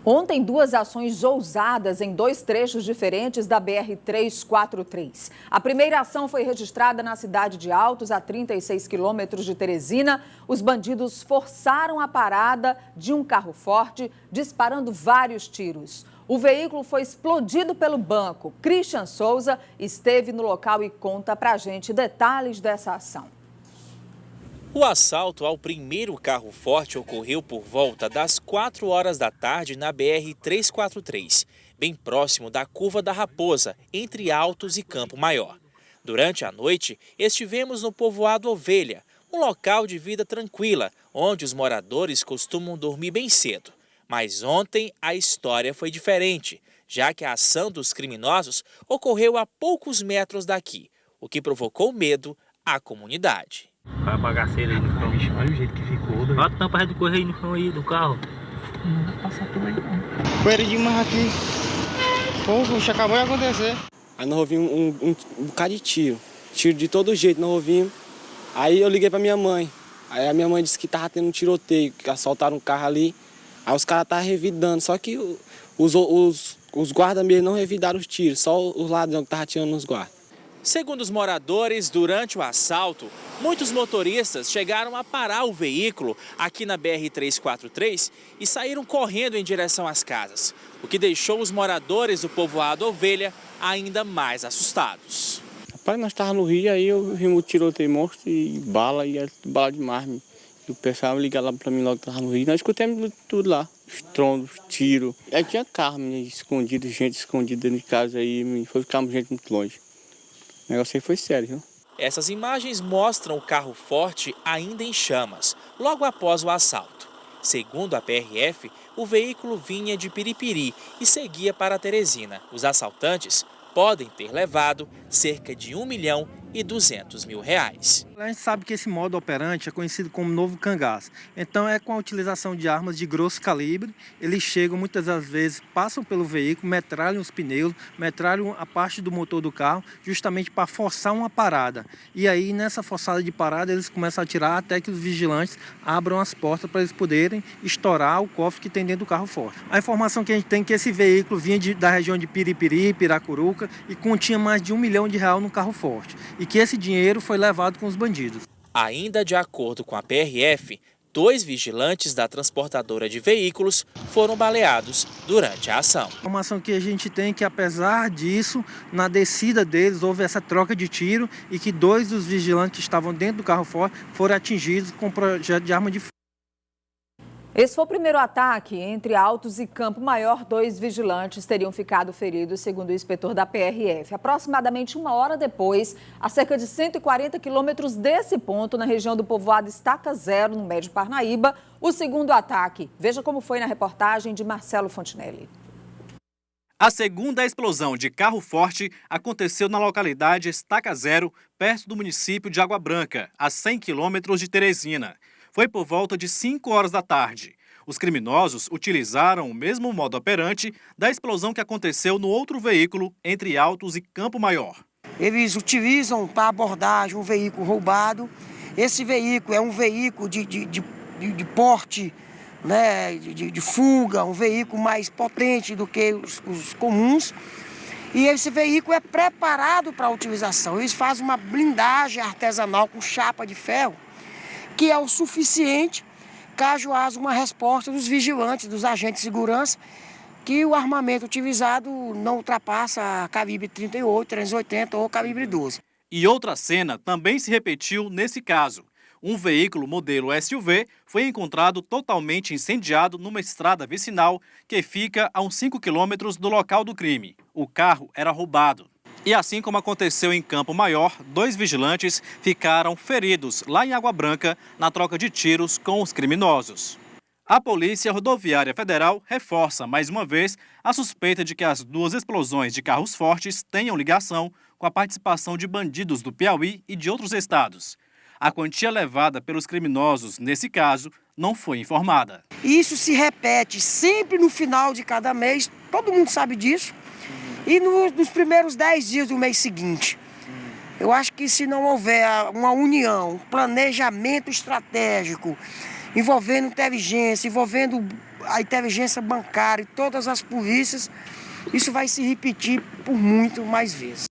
Ontem, duas ações ousadas em dois trechos diferentes da BR-343. A primeira ação foi registrada na cidade de Altos, a 36 quilômetros de Teresina. Os bandidos forçaram a parada de um carro forte, disparando vários tiros. O veículo foi explodido pelo banco. Christian Souza esteve no local e conta pra gente detalhes dessa ação. O assalto ao primeiro carro forte ocorreu por volta das 4 horas da tarde na BR-343, bem próximo da Curva da Raposa, entre Altos e Campo Maior. Durante a noite, estivemos no povoado Ovelha, um local de vida tranquila, onde os moradores costumam dormir bem cedo. Mas ontem a história foi diferente, já que a ação dos criminosos ocorreu a poucos metros daqui, o que provocou medo à comunidade. Olha a bagaceira aí no chão. Olha o jeito que ficou. Olha a tampa do correio aí no chão aí do carro. Não vai passar por aí não. Poeira demais aqui. Poxa, acabou de acontecer. Aí nós ouvimos um bocado de tiro. Tiro de todo jeito, nós ouvimos. Aí eu liguei pra minha mãe. Aí a minha mãe disse que tava tendo um tiroteio, que assaltaram um carro ali. Aí os caras estavam revidando, só que os guardas mesmo não revidaram os tiros, só os ladrões que estavam atirando nos guardas. Segundo os moradores, durante o assalto, muitos motoristas chegaram a parar o veículo aqui na BR-343 e saíram correndo em direção às casas, o que deixou os moradores do povoado Ovelha ainda mais assustados. Rapaz, nós estávamos no Rio, aí eu vi um tiroteio monstro e bala demais. E o pessoal ligava lá para mim logo que estava no Rio, nós escutamos tudo lá, os trondos, tiros. Aí tinha carro escondido, gente escondida dentro de casa aí, ficamos gente muito longe. O negócio aí foi sério, viu? Essas imagens mostram o carro forte ainda em chamas, logo após o assalto. Segundo a PRF, o veículo vinha de Piripiri e seguia para Teresina. Os assaltantes podem ter levado cerca de R$1.200.000. A gente sabe que esse modo operante é conhecido como novo cangaço. Então é com a utilização de armas de grosso calibre. Eles chegam muitas das vezes, passam pelo veículo, metralham os pneus, metralham a parte do motor do carro, justamente para forçar uma parada. E aí nessa forçada de parada eles começam a atirar até que os vigilantes abram as portas para eles poderem estourar o cofre que tem dentro do carro forte. A informação que a gente tem é que esse veículo vinha da região de Piripiri, Piracuruca e continha mais de R$1 milhão no carro forte. E que esse dinheiro foi levado com os bandidos. Ainda de acordo com a PRF, 2 vigilantes da transportadora de veículos foram baleados durante a ação. A informação que a gente tem é que, apesar disso, na descida deles houve essa troca de tiro e que 2 dos vigilantes que estavam dentro do carro forte foram atingidos com projeto de arma de fogo. Esse foi o primeiro ataque entre Altos e Campo Maior. 2 vigilantes teriam ficado feridos, segundo o inspetor da PRF. Aproximadamente 1 hora depois, a cerca de 140 quilômetros desse ponto, na região do povoado Estaca Zero, no Médio Parnaíba, o segundo ataque. Veja como foi na reportagem de Marcelo Fontinelli. A segunda explosão de carro forte aconteceu na localidade Estaca Zero, perto do município de Água Branca, a 100 quilômetros de Teresina. Foi por volta de 5 horas da tarde. Os criminosos utilizaram o mesmo modo operante da explosão que aconteceu no outro veículo entre Altos e Campo Maior. Eles utilizam para abordagem um veículo roubado. Esse veículo é um veículo de porte, né, de fuga, um veículo mais potente do que os comuns. E esse veículo é preparado para a utilização. Eles fazem uma blindagem artesanal com chapa de ferro, que é o suficiente caso haja uma resposta dos vigilantes, dos agentes de segurança, que o armamento utilizado não ultrapassa calibre 38, 380 ou calibre 12. E outra cena também se repetiu nesse caso. Um veículo modelo SUV foi encontrado totalmente incendiado numa estrada vicinal que fica a uns 5 quilômetros do local do crime. O carro era roubado. E assim como aconteceu em Campo Maior, 2 vigilantes ficaram feridos lá em Água Branca na troca de tiros com os criminosos. A Polícia Rodoviária Federal reforça mais uma vez a suspeita de que as 2 explosões de carros fortes tenham ligação com a participação de bandidos do Piauí e de outros estados. A quantia levada pelos criminosos, nesse caso, não foi informada. Isso se repete sempre no final de cada mês, todo mundo sabe disso. E nos primeiros 10 dias do mês seguinte. Eu acho que se não houver uma união, um planejamento estratégico, envolvendo inteligência, envolvendo a inteligência bancária e todas as polícias, isso vai se repetir por muito mais vezes.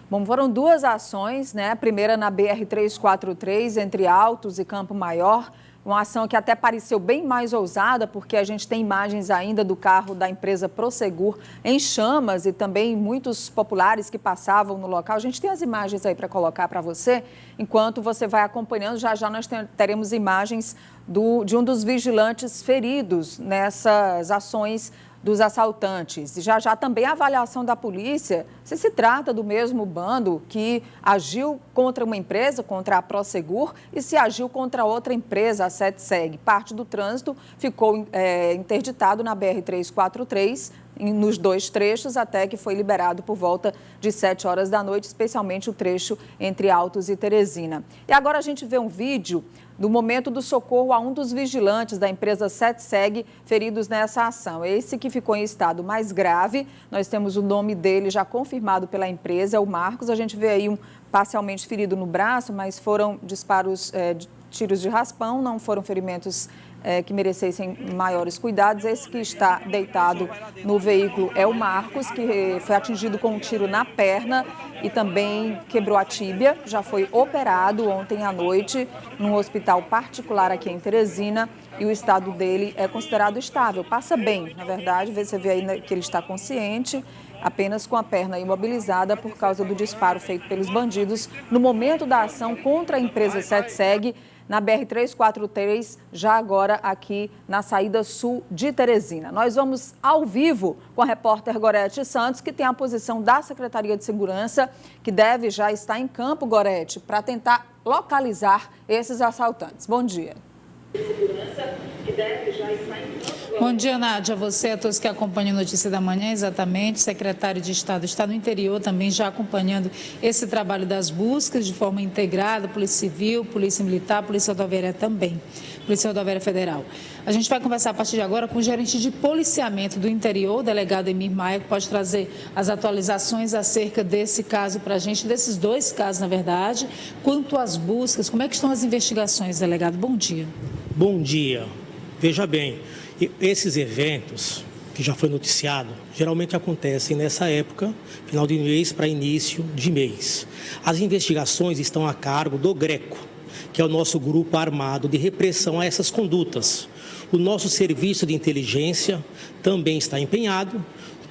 Bom, foram duas ações, né? A primeira na BR-343, entre Altos e Campo Maior. Uma ação que até pareceu bem mais ousada, porque a gente tem imagens ainda do carro da empresa Prosegur em chamas e também muitos populares que passavam no local. A gente tem as imagens aí para colocar para você. Enquanto você vai acompanhando, já já nós teremos imagens de um dos vigilantes feridos nessas ações dos assaltantes. E já já também a avaliação da polícia, se trata do mesmo bando que agiu contra uma empresa, contra a Prosegur, e se agiu contra outra empresa, a SETSEG. Parte do trânsito ficou interditado na BR-343, nos dois trechos, até que foi liberado por volta de 7 horas da noite, especialmente o trecho entre Altos e Teresina. E agora a gente vê um vídeo do momento do socorro a um dos vigilantes da empresa SETSEG feridos nessa ação. Esse que ficou em estado mais grave, nós temos o nome dele já confirmado pela empresa, é o Marcos. A gente vê aí um parcialmente ferido no braço, mas foram disparos, tiros de raspão, não foram ferimentos que merecessem maiores cuidados. Esse que está deitado no veículo é o Marcos, que foi atingido com um tiro na perna e também quebrou a tíbia. Já foi operado ontem à noite num hospital particular aqui em Teresina e o estado dele é considerado estável. Passa bem, na verdade, você vê aí que ele está consciente, apenas com a perna imobilizada por causa do disparo feito pelos bandidos no momento da ação contra a empresa SETSEG, na BR-343, já agora aqui na saída sul de Teresina. Nós vamos ao vivo com a repórter Gorete Santos, que tem a posição da Secretaria de Segurança, que deve já estar em campo, Gorete, para tentar localizar esses assaltantes. Bom dia. Bom dia, Nádia. A você, a todos que acompanham a Notícia da Manhã, exatamente. O secretário de Estado está no interior também já acompanhando esse trabalho das buscas de forma integrada, Polícia Civil, Polícia Militar, Polícia Rodoviária também, Polícia Rodoviária Federal. A gente vai conversar a partir de agora com o gerente de policiamento do interior, o delegado Emir Maia, que pode trazer as atualizações acerca desse caso para a gente, desses dois casos, na verdade. Quanto às buscas, como é que estão as investigações, delegado? Bom dia. Bom dia. Veja bem, esses eventos que já foi noticiado, geralmente acontecem nessa época, final de mês para início de mês. As investigações estão a cargo do GRECO, que é o nosso grupo armado de repressão a essas condutas. O nosso serviço de inteligência também está empenhado.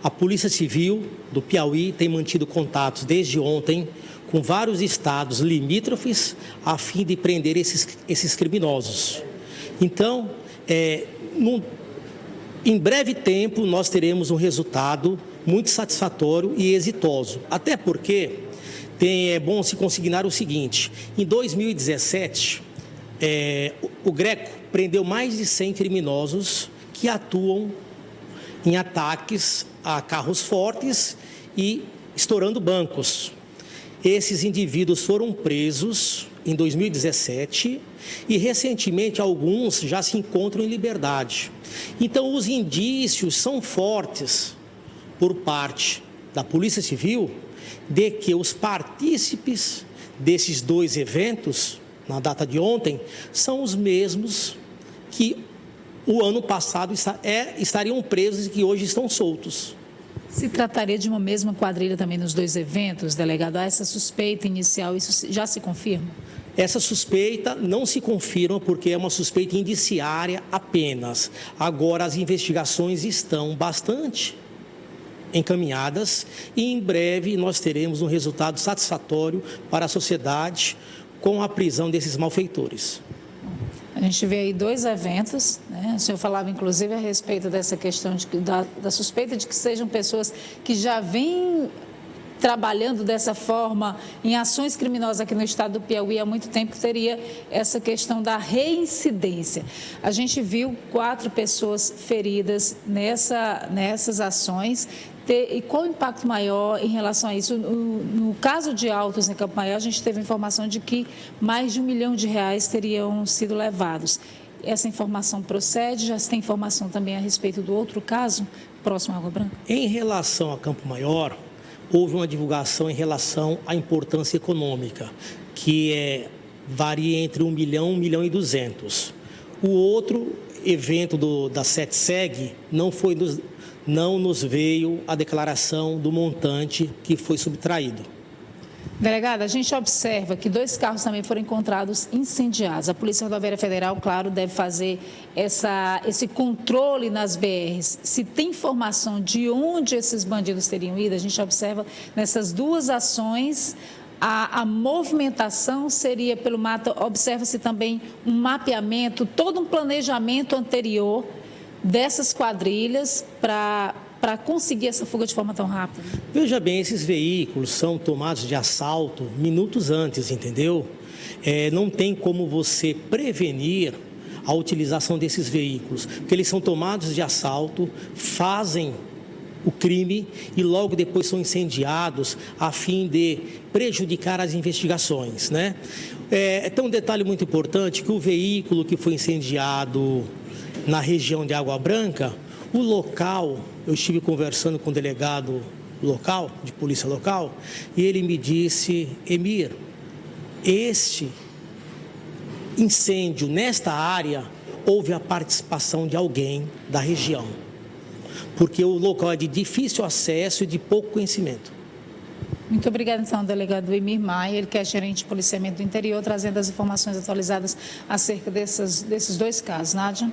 A Polícia Civil do Piauí tem mantido contatos desde ontem com vários estados limítrofes a fim de prender esses criminosos. Então, em breve tempo, nós teremos um resultado muito satisfatório e exitoso. Até porque é bom se consignar o seguinte: em 2017, o GRECO prendeu mais de 100 criminosos que atuam em ataques a carros fortes e estourando bancos. Esses indivíduos foram presos em 2017 e, recentemente, alguns já se encontram em liberdade. Então, os indícios são fortes por parte da Polícia Civil de que os partícipes desses dois eventos, na data de ontem, são os mesmos que o ano passado estariam presos e que hoje estão soltos. Se trataria de uma mesma quadrilha também nos dois eventos, delegado? Há essa suspeita inicial, isso já se confirma? Essa suspeita não se confirma porque é uma suspeita indiciária apenas. Agora, as investigações estão bastante encaminhadas e em breve nós teremos um resultado satisfatório para a sociedade com a prisão desses malfeitores. A gente vê aí dois eventos, né? O senhor falava inclusive a respeito dessa questão da suspeita de que sejam pessoas que já vêm trabalhando dessa forma em ações criminosas aqui no estado do Piauí há muito tempo, teria essa questão da reincidência. A gente viu 4 pessoas feridas nessas ações. E qual o impacto maior em relação a isso? No caso de Altos, em Campo Maior, a gente teve informação de que mais de R$1 milhão teriam sido levados. Essa informação procede? Já se tem informação também a respeito do outro caso, próximo à Água Branca? Em relação a Campo Maior, houve uma divulgação em relação à importância econômica, que varia entre R$1 milhão e R$1,2 milhão. O outro evento da SETSEG, não nos veio a declaração do montante que foi subtraído. Delegada, a gente observa que 2 carros também foram encontrados incendiados. A Polícia Rodoviária Federal, claro, deve fazer esse controle nas BRs. Se tem informação de onde esses bandidos teriam ido, a gente observa nessas 2 ações, a movimentação seria pelo mato. Observa-se também um mapeamento, todo um planejamento anterior dessas quadrilhas para conseguir essa fuga de forma tão rápida? Veja bem, esses veículos são tomados de assalto minutos antes, entendeu? Não tem como você prevenir a utilização desses veículos, porque eles são tomados de assalto, fazem o crime e logo depois são incendiados a fim de prejudicar as investigações, né? Tem um detalhe muito importante, que o veículo que foi incendiado na região de Água Branca, o local, eu estive conversando com o delegado local, de polícia local, e ele me disse: Emir, este incêndio nesta área houve a participação de alguém da região, porque o local é de difícil acesso e de pouco conhecimento. Muito obrigada, então, ao delegado Emir Maia, ele que é gerente de policiamento do interior, trazendo as informações atualizadas acerca desses 2 casos. Nádia?